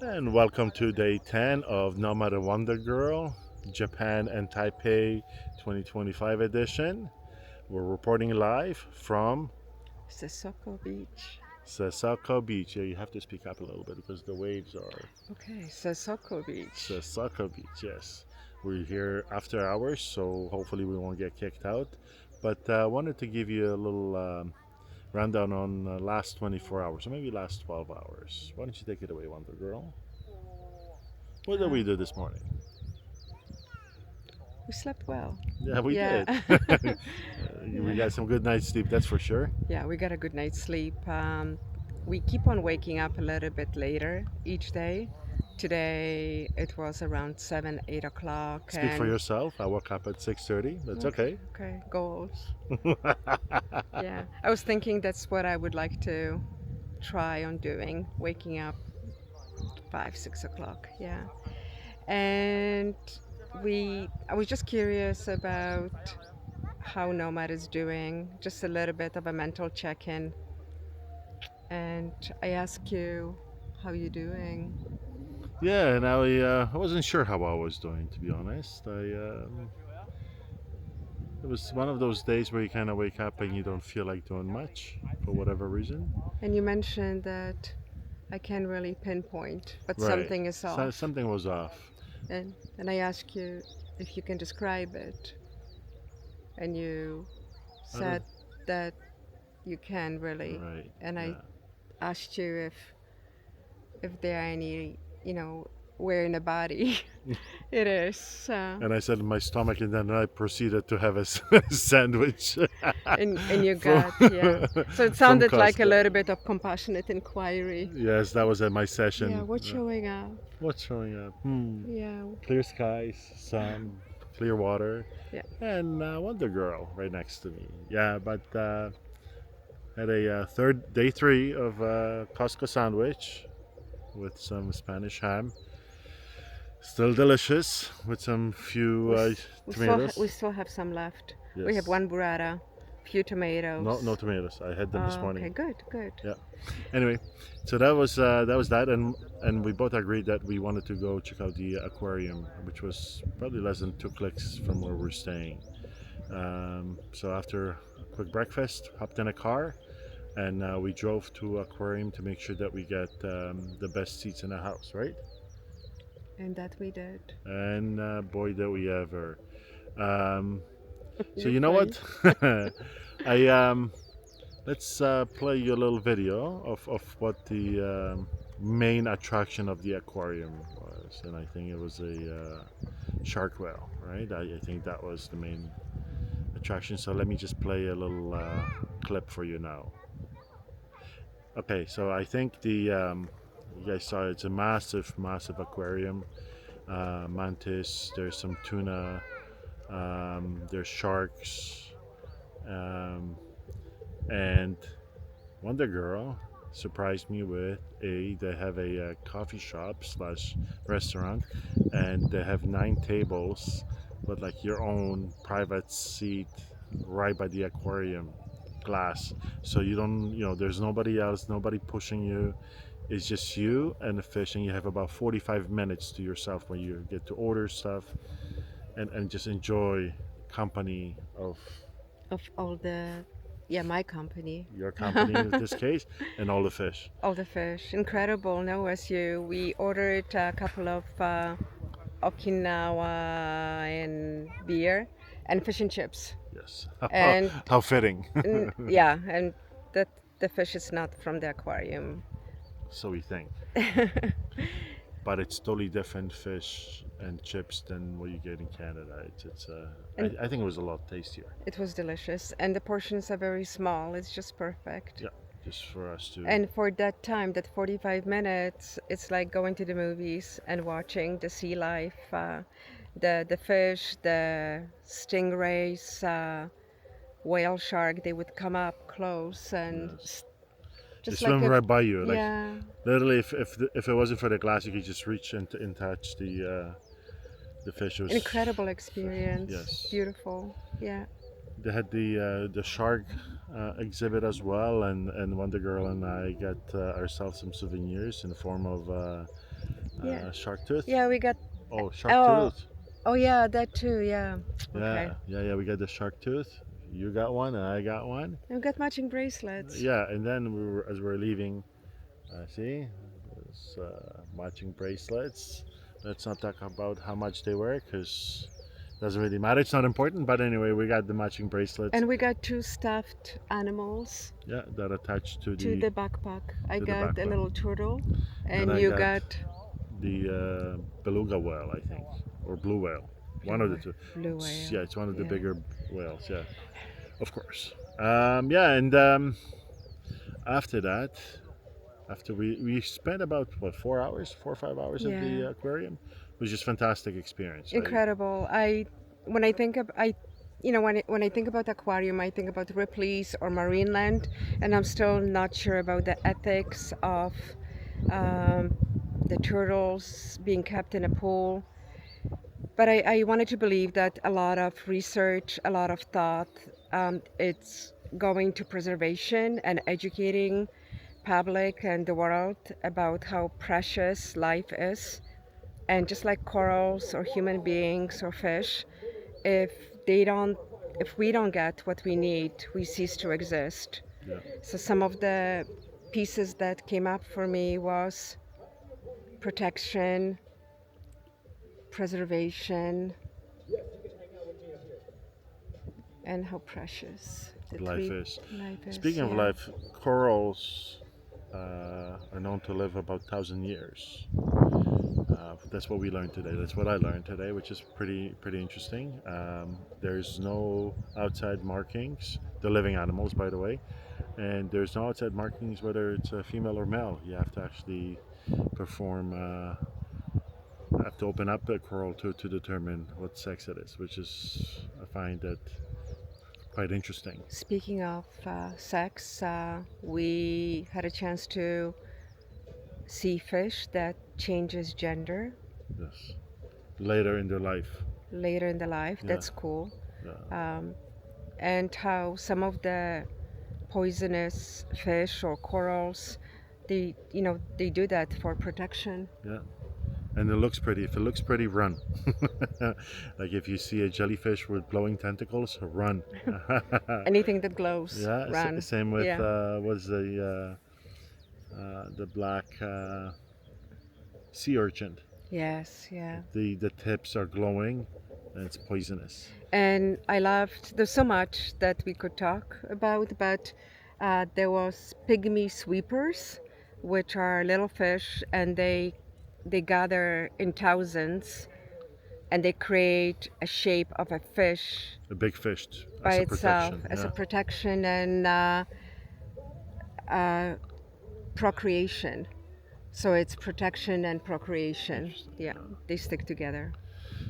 And welcome to day 10 of Nomad and Wandergirl, Japan and Taipei 2025 edition. We're reporting live from Sesoko Beach. Sasako Beach. Yeah, you have to speak up a little bit because the waves are Okay, Sesoko Beach. Sasako Beach, yes. We're here after hours, so hopefully we won't get kicked out. But I wanted to give you a little rundown on last 24 hours, or maybe last 12 hours. Why don't you take it away, Wandergirl? What did Uh, we do this morning? we slept well. Yeah, we Yeah. did. We Yeah. got some good night's sleep, that's for sure. Yeah, we got a good night's sleep. We keep on waking up a little bit later each day. Today it was around 7, 8 o'clock, Speak for and yourself. I woke up at 6:30. That's okay, okay. okay, goals. Yeah, I was thinking that's what I would like to try on doing, waking up 5, 6 o'clock. Yeah. And I was just curious about how Nomad is doing, just a little bit of a mental check-in. And I ask you, how you doing? Yeah, and I wasn't sure how I was doing, to be honest. It was one of those days where you kind of wake up and you don't feel like doing much for whatever reason. And you mentioned that I can't really pinpoint, but Right. something is So, off. something was off. And I ask you if you can describe it. And you I don't. said that you can really. Right. And I Yeah. asked you if there are any, where in the body it is. And I said in my stomach, and then I proceeded to have a sandwich In your from gut, yeah. So it from sounded like a Costco. little bit of compassionate inquiry. Yes, that was at my Yeah, session. what's showing up? What's showing up? Yeah, Clear skies, sun, clear water, yeah. and Wonder Girl right next to me. Yeah, but had a third day three of Costco sandwich with some Spanish ham. Still delicious with some few We tomatoes. still have some left. We have Yes. one burrata, few No tomatoes. tomatoes. I had them this Oh, morning. okay, good, good. Yeah. Anyway, so that was that, and we both agreed that we wanted to go check out the aquarium, which was probably less than 2 clicks from where we're staying. So after a quick breakfast, hopped in a car, and we drove to aquarium to make sure that we get the best seats in the house, right? And that we did. And boy, did we ever! Um, so You're you know funny. what? I Let's play you a little video of what the main attraction of the aquarium was, and I think it was a shark whale, right? I think that was the main attraction. So let me just play a little clip for you now. Okay, so I think the you guys saw it's a massive, massive aquarium. Mantis. There's some tuna. There's sharks. Um, and Wonder Girl surprised me with they have a coffee shop slash restaurant, and they have 9 tables with like your own private seat right by the aquarium glass. So you don't, there's nobody else, nobody pushing you. It's just you and the fish, and you have about 45 minutes to yourself when you get to order stuff and just enjoy company of Of all the, yeah, my company. your company in this case, and all the fish. All the fish. Incredible. No, as we ordered a couple of Okinawa and beer and fish and chips. Yes. And How fitting. yeah, and that the fish is not from the aquarium. So we think. But it's totally different fish and chips than what you get in Canada. And I think it was a lot tastier. it was delicious. And the portions are very small. It's just perfect. Yeah, just for us to. And for that time, that 45 minutes, it's like going to the movies and watching the sea life, the fish, the stingrays, whale shark. They would come up close and Yes. They just like swim if, right by you. Like yeah, literally, if it wasn't for the glass, you could just reach and touch the fish. It was, incredible experience. yes. Beautiful. Yeah. They had the shark exhibit as well, and Wonder Girl and I got ourselves some souvenirs in the form of Yeah. Shark tooth. Yeah, we got. Oh, shark Oh, tooth. oh yeah, that too. Yeah. Okay. Yeah. We got the shark tooth. You got one, and I got one. And we got matching bracelets. Yeah, and then as we were leaving, see, there's matching bracelets. Let's not talk about how much they were, because doesn't really matter. It's not important. But anyway, we got the matching bracelets. And we got two stuffed animals Yeah, that attached to to the the backpack. I to the got a backpack. little turtle, And and I you got got the beluga whale, I think, or blue whale. One of the two. blue Yeah, whale. it's one of the Yeah. bigger whales. Yeah, of course. Yeah, and after that, after we spent about what 4 hours, 4 or 5 hours at Yeah. the aquarium. It was just fantastic experience. Incredible. When I think of I you know when I think about aquarium, I think about Ripley's or Marineland, and I'm still not sure about the ethics of um, the turtles being kept in a pool. But I wanted to believe that a lot of research, a lot of thought, it's going to preservation and educating public and the world about how precious life is. And just like corals or human beings or fish, if they don't, if we don't get what we need, we cease to exist. Yeah, So some of the pieces that came up for me was protection, preservation, and how precious the life three is. life is. Speaking of Yeah. life, corals are known to live about 1,000 years. That's what we learned today. That's what I learned today, which is pretty interesting. There's no outside markings. They're living animals, by the way, and there's no outside markings whether it's a female or male. You have to actually perform. Have to open up a coral to determine what sex it is, which is I find that quite interesting. Speaking of sex, we had a chance to see fish that changes gender Yes, later in their life. later in the life. Yeah, That's cool. yeah, Um, and how some of the poisonous fish or corals, they do that for protection. yeah. And it looks pretty. If it looks pretty, run. Like if you see a jellyfish with glowing tentacles, run. Anything that glows, Yeah, run. same with Yeah. was the black sea urchin. Yes, yeah. The tips are glowing, and it's poisonous. And I loved, there's so much that we could talk about, but there was pygmy sweepers, which are little fish, and they gather in thousands, and they create a shape of a fish A big fish by as a itself protection. as a Yeah, protection and uh, procreation. So it's protection and procreation. interesting. Yeah, Yeah. they stick together.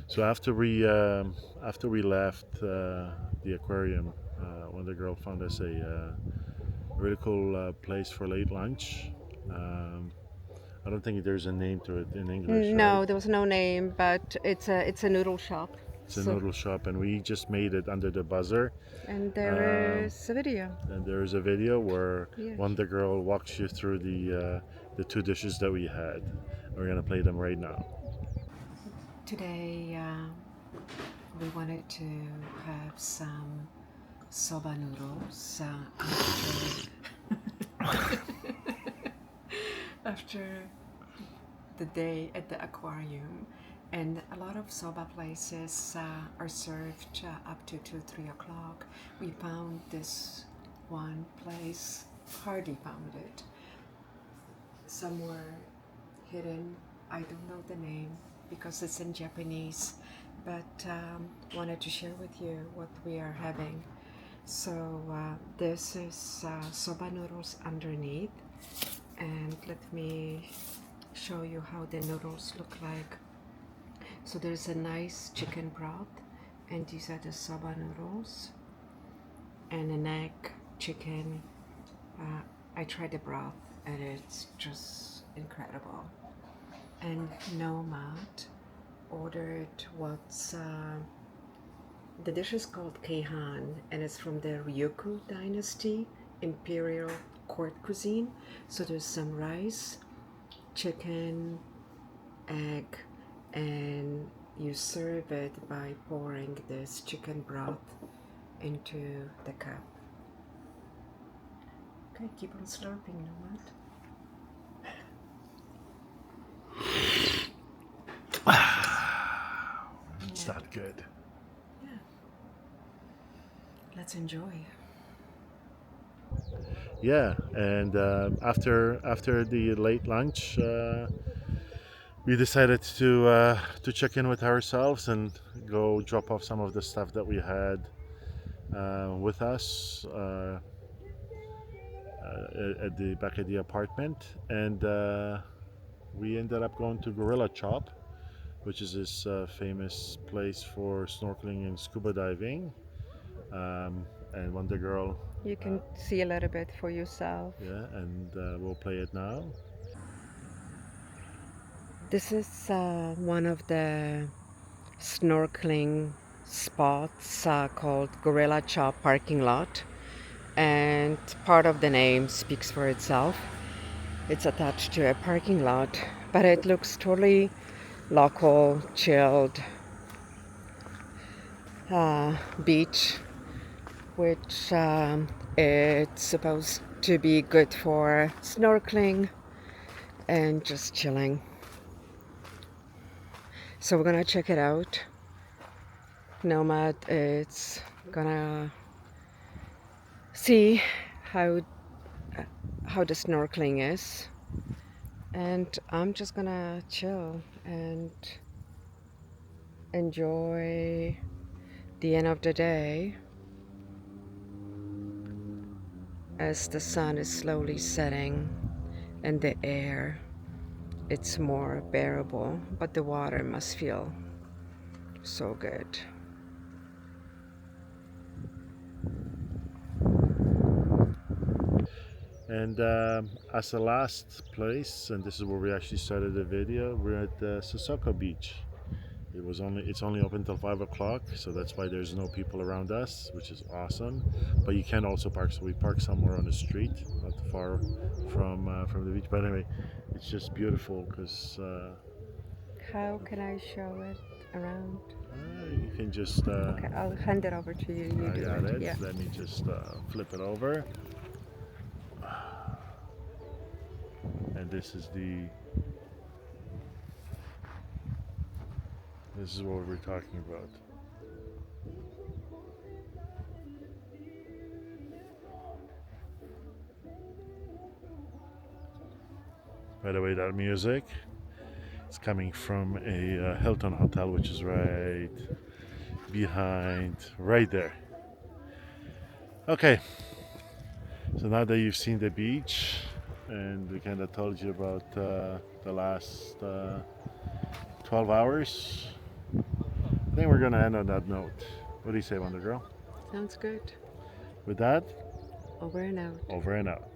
So after we left the aquarium, Wandergirl found us a really cool place for late lunch. Um, I don't think there's a name to it in English, right? No, there was no name, but it's a noodle shop. It's a So, noodle shop, and we just made it under the buzzer. and there Um, is a video. and there is a video where Yeah. Wonder Girl walks you through the two dishes that we had. We're gonna play them right now. Today we wanted to have some soba noodles after the day at the aquarium. And a lot of soba places are served up to 2, 3 o'clock. We found this one place, hardly found it, somewhere hidden. I don't know the name because it's in Japanese, but wanted to share with you what we are having. So this is soba noodles underneath, and let me show you how the noodles look like. So there's a nice chicken broth, and these are the soba noodles, and an egg, chicken. I tried the broth, and it's just incredible. And Nomad ordered what's the dish is called Keihan, and it's from the Ryukyu dynasty imperial court cuisine. So there's some rice, chicken, egg, and you serve it by pouring this chicken broth into the cup. Okay, keep on slurping, Nomad. It's not good. Yeah. Let's enjoy. Yeah, and after the late lunch, we decided to check in with ourselves and go drop off some of the stuff that we had with us at the back at the apartment, and we ended up going to Gorilla Chop, which is this famous place for snorkeling and scuba diving. And Wandergirl, You can see a little bit for yourself. yeah, and we'll play it now. This is one of the snorkeling spots called Gorilla Chop Parking Lot, and part of the name speaks for itself. It's attached to a parking lot, but it looks totally local, chilled beach, which it's supposed to be good for snorkeling and just chilling. So we're gonna check it out. Nomad, it's gonna see how how the snorkeling is, and I'm just gonna chill and enjoy the end of the day as the sun is slowly setting and the air, it's more bearable, but the water must feel so good. And as the last place, and this is where we actually started the video, we're at Sissoko Beach. It's only open till 5 o'clock, so that's why there's no people around us, which is awesome. But you can also park, so we park somewhere on the street, not far from the beach. But anyway, it's just beautiful because How can I show it around? you can just. Okay, I'll hand it over to you. You I do got it. it. Yeah. Let me just flip it over, and this is what we're talking about. By the way, that music is coming from a Hilton hotel, which is right behind, right there. Okay, so now that you've seen the beach and we kind of told you about the last 12 hours, I think we're going to end on that note. What do you say, Wonder Girl? Sounds good. With that, Over and out. over and out.